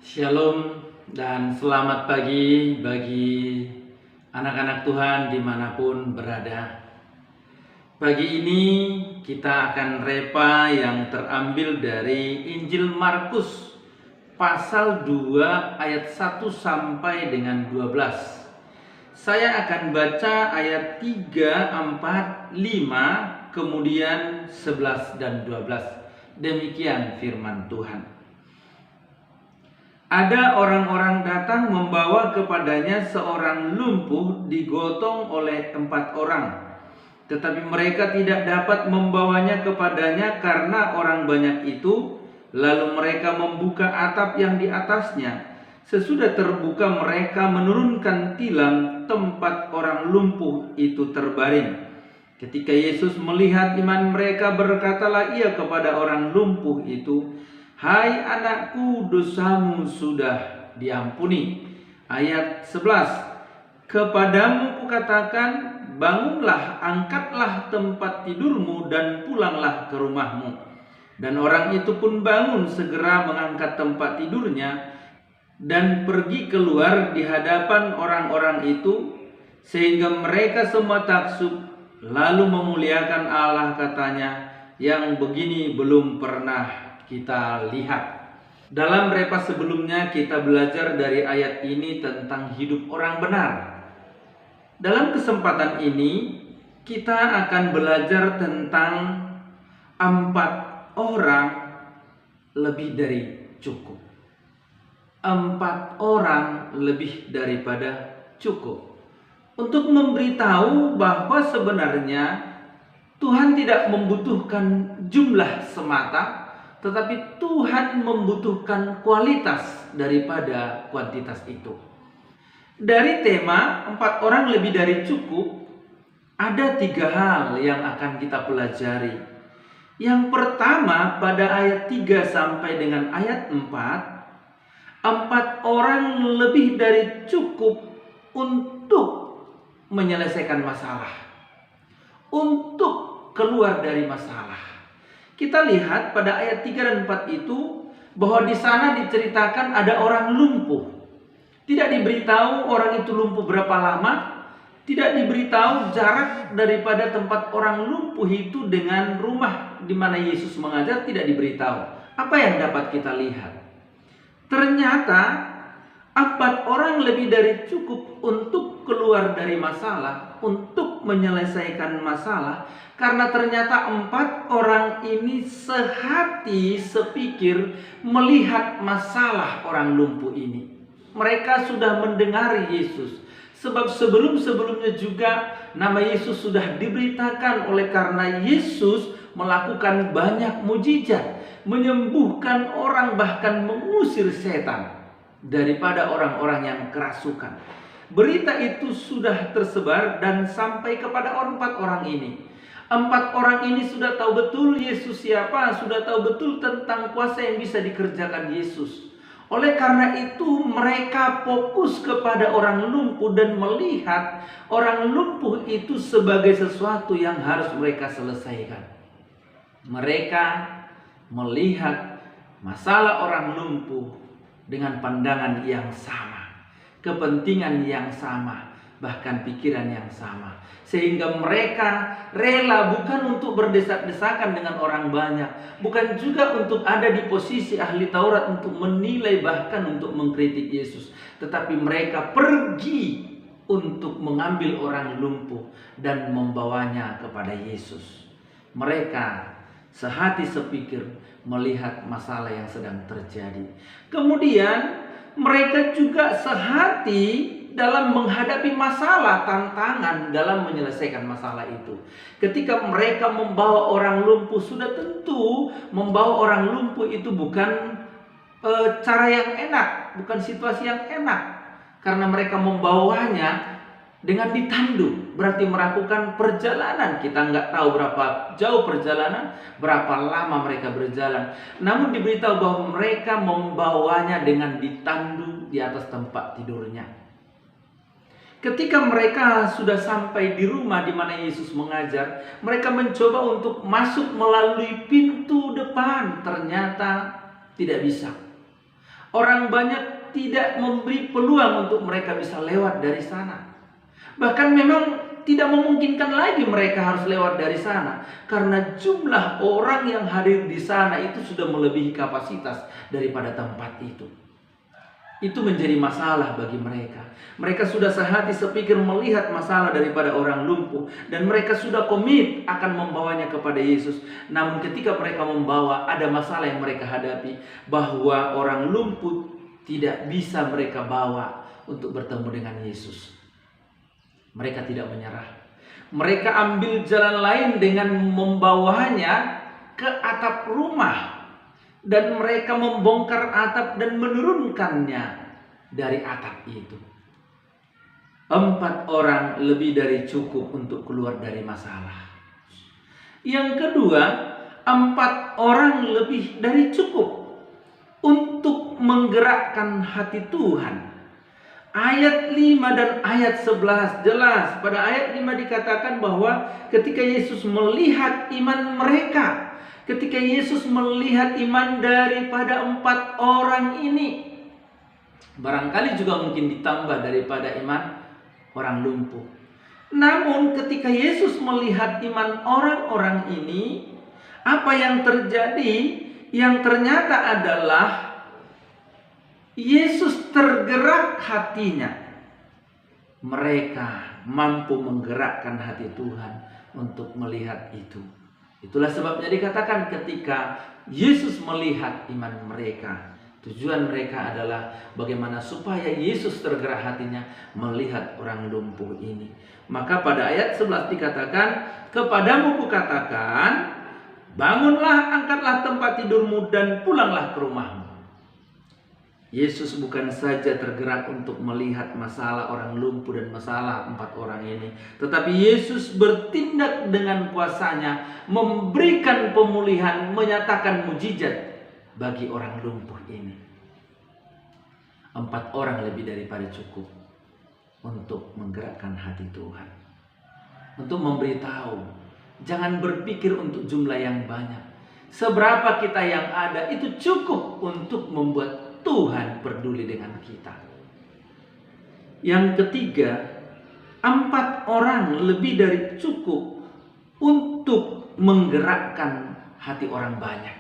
Shalom dan selamat pagi bagi anak-anak Tuhan dimanapun berada. Pagi ini kita akan repa yang terambil dari Injil Markus pasal 2 ayat 1 sampai dengan 12. Saya akan baca ayat 3, 4, 5, kemudian 11 dan 12. Demikian firman Tuhan. Ada orang-orang datang membawa kepadanya seorang lumpuh digotong oleh 4 orang. Tetapi mereka tidak dapat membawanya kepadanya karena orang banyak itu. Lalu mereka membuka atap yang di atasnya. Sesudah terbuka mereka menurunkan tilam tempat orang lumpuh itu terbaring. Ketika Yesus melihat iman mereka, berkatalah ia kepada orang lumpuh itu, "Hai anakku, dosamu sudah diampuni." Ayat 11. "Kepadamu kukatakan, bangunlah, angkatlah tempat tidurmu dan pulanglah ke rumahmu." Dan orang itu pun bangun, segera mengangkat tempat tidurnya dan pergi keluar di hadapan orang-orang itu, sehingga mereka semua taksub, lalu memuliakan Allah, katanya, "Yang begini belum pernah kita lihat." Dalam repa sebelumnya kita belajar dari ayat ini tentang hidup orang benar. Dalam kesempatan ini kita akan belajar tentang 4 orang lebih dari cukup. 4 orang lebih daripada cukup. Untuk memberitahu bahwa sebenarnya Tuhan tidak membutuhkan jumlah semata, tetapi Tuhan membutuhkan kualitas daripada kuantitas itu. Dari tema 4 orang lebih dari cukup, ada 3 hal yang akan kita pelajari. Yang pertama, pada ayat 3 sampai dengan ayat 4 orang lebih dari cukup untuk menyelesaikan masalah, untuk keluar dari masalah. Kita lihat pada ayat 3 dan 4 itu bahwa di sana diceritakan ada orang lumpuh. Tidak diberitahu orang itu lumpuh berapa lama, tidak diberitahu jarak daripada tempat orang lumpuh itu dengan rumah di mana Yesus mengajar, tidak diberitahu. Apa yang dapat kita lihat? Ternyata 4 orang lebih dari cukup untuk keluar dari masalah, untuk menyelesaikan masalah, karena ternyata 4 orang ini sehati, sepikir melihat masalah orang lumpuh ini. Mereka sudah mendengar Yesus, sebab sebelum-sebelumnya juga nama Yesus sudah diberitakan, oleh karena Yesus melakukan banyak mujizat, menyembuhkan orang, bahkan mengusir setan daripada orang-orang yang kerasukan. Berita itu sudah tersebar dan sampai kepada 4 orang ini. 4 orang ini sudah tahu betul Yesus siapa, sudah tahu betul tentang kuasa yang bisa dikerjakan Yesus. Oleh karena itu mereka fokus kepada orang lumpuh dan melihat orang lumpuh itu sebagai sesuatu yang harus mereka selesaikan. Mereka melihat masalah orang lumpuh dengan pandangan yang sama, kepentingan yang sama, bahkan pikiran yang sama. Sehingga mereka rela bukan untuk berdesak-desakan dengan orang banyak, bukan juga untuk ada di posisi ahli Taurat untuk menilai, bahkan untuk mengkritik Yesus, tetapi mereka pergi untuk mengambil orang lumpuh dan membawanya kepada Yesus. Mereka sehati sepikir melihat masalah yang sedang terjadi. Kemudian mereka juga sehati dalam menghadapi masalah, tantangan dalam menyelesaikan masalah itu. Ketika mereka membawa orang lumpuh, sudah tentu membawa orang lumpuh itu bukan cara yang enak, bukan situasi yang enak, karena mereka membawanya dengan ditandu, berarti melakukan perjalanan. Kita nggak tahu berapa jauh perjalanan, berapa lama mereka berjalan. Namun diberitahu bahwa mereka membawanya dengan ditandu di atas tempat tidurnya. Ketika mereka sudah sampai di rumah di mana Yesus mengajar, mereka mencoba untuk masuk melalui pintu depan. Ternyata tidak bisa. Orang banyak tidak memberi peluang untuk mereka bisa lewat dari sana. Bahkan memang tidak memungkinkan lagi mereka harus lewat dari sana, karena jumlah orang yang hadir di sana itu sudah melebihi kapasitas daripada tempat itu. Itu menjadi masalah bagi mereka. Mereka sudah sehati sepikir melihat masalah daripada orang lumpuh, dan mereka sudah komit akan membawanya kepada Yesus. Namun ketika mereka membawa, ada masalah yang mereka hadapi, bahwa orang lumpuh tidak bisa mereka bawa untuk bertemu dengan Yesus. Mereka tidak menyerah. Mereka ambil jalan lain dengan membawanya ke atap rumah. Dan mereka membongkar atap dan menurunkannya dari atap itu. 4 orang lebih dari cukup untuk keluar dari masalah. Yang kedua, 4 orang lebih dari cukup untuk menggerakkan hati Tuhan. Ayat 5 dan ayat 11 jelas. Pada ayat 5 dikatakan bahwa ketika Yesus melihat iman mereka, ketika Yesus melihat iman daripada 4 orang ini, barangkali juga mungkin ditambah daripada iman orang lumpuh. Namun ketika Yesus melihat iman orang-orang ini, apa yang terjadi? Yang ternyata adalah Yesus tergerak hatinya. Mereka mampu menggerakkan hati Tuhan untuk melihat itu. Itulah sebabnya dikatakan ketika Yesus melihat iman mereka, tujuan mereka adalah bagaimana supaya Yesus tergerak hatinya melihat orang lumpuh ini. Maka pada ayat 11 dikatakan, kepadamu kukatakan, bangunlah, angkatlah tempat tidurmu dan pulanglah ke rumahmu. Yesus bukan saja tergerak untuk melihat masalah orang lumpuh dan masalah 4 orang ini, tetapi Yesus bertindak dengan kuasanya, memberikan pemulihan, menyatakan mujizat bagi orang lumpuh ini. 4 orang lebih daripada cukup untuk menggerakkan hati Tuhan, untuk memberitahu. Jangan berpikir untuk jumlah yang banyak. Seberapa kita yang ada itu cukup untuk membuat Tuhan peduli dengan kita. Yang ketiga, 4 orang lebih dari cukup untuk menggerakkan hati orang banyak.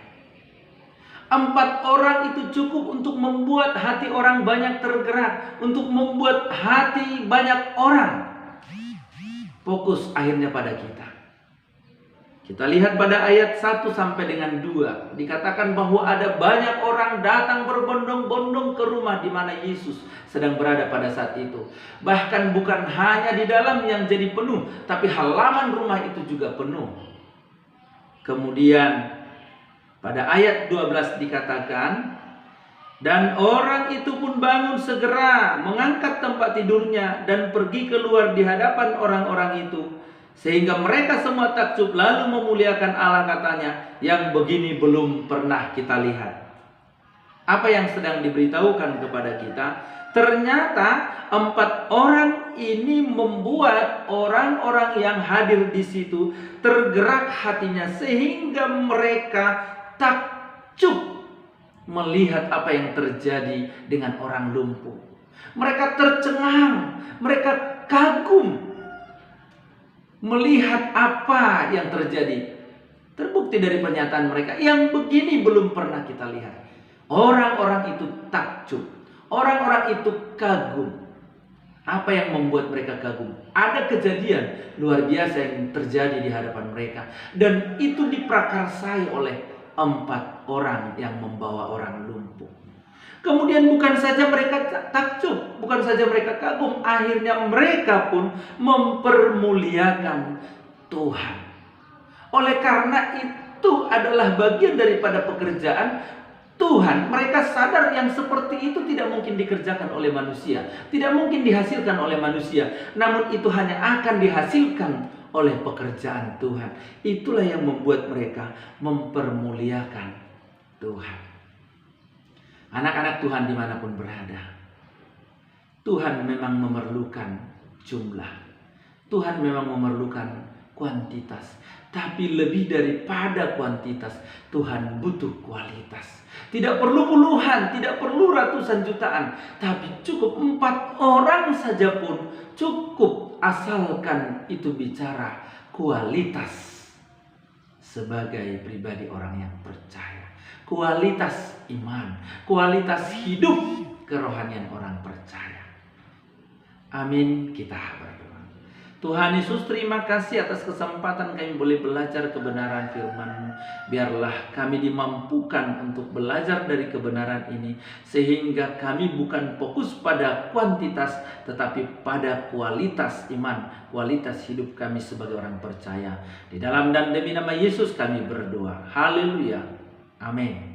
4 orang itu cukup untuk membuat hati orang banyak tergerak, untuk membuat hati banyak orang fokus akhirnya pada kita. Kita lihat pada ayat 1 sampai dengan 2. Dikatakan bahwa ada banyak orang datang berbondong-bondong ke rumah di mana Yesus sedang berada pada saat itu. Bahkan bukan hanya di dalam yang jadi penuh, tapi halaman rumah itu juga penuh. Kemudian pada ayat 12 dikatakan, dan orang itu pun bangun segera, mengangkat tempat tidurnya dan pergi keluar di hadapan orang-orang itu. Sehingga mereka semua takjub lalu memuliakan Allah, katanya, yang begini belum pernah kita lihat. Apa yang sedang diberitahukan kepada kita? Ternyata 4 orang ini membuat orang-orang yang hadir di situ tergerak hatinya, sehingga mereka takjub melihat apa yang terjadi dengan orang lumpuh. Mereka tercengang, mereka kagum melihat apa yang terjadi. Terbukti dari pernyataan mereka, yang begini belum pernah kita lihat. Orang-orang itu takjub, orang-orang itu kagum. Apa yang membuat mereka kagum? Ada kejadian luar biasa yang terjadi di hadapan mereka, dan itu diprakarsai oleh 4 orang yang membawa orang lumpuh. Kemudian bukan saja mereka takjub, bukan saja mereka kagum, akhirnya mereka pun mempermuliakan Tuhan. Oleh karena itu adalah bagian daripada pekerjaan Tuhan. Mereka sadar yang seperti itu tidak mungkin dikerjakan oleh manusia, tidak mungkin dihasilkan oleh manusia, namun itu hanya akan dihasilkan oleh pekerjaan Tuhan. Itulah yang membuat mereka mempermuliakan Tuhan. Anak-anak Tuhan dimanapun berada, Tuhan memang memerlukan jumlah. Tuhan memang memerlukan kuantitas. Tapi lebih daripada kuantitas, Tuhan butuh kualitas. Tidak perlu puluhan, tidak perlu ratusan jutaan, tapi cukup 4 orang saja pun cukup, asalkan itu bicara kualitas sebagai pribadi orang yang percaya. Kualitas iman, kualitas hidup kerohanian orang percaya. Amin, kita berdoa. Tuhan Yesus, terima kasih atas kesempatan kami boleh belajar kebenaran firman-Mu. Biarlah kami dimampukan untuk belajar dari kebenaran ini, sehingga kami bukan fokus pada kuantitas, tetapi pada kualitas iman, kualitas hidup kami sebagai orang percaya. Di dalam dan demi nama Yesus kami berdoa. Haleluya. Amin.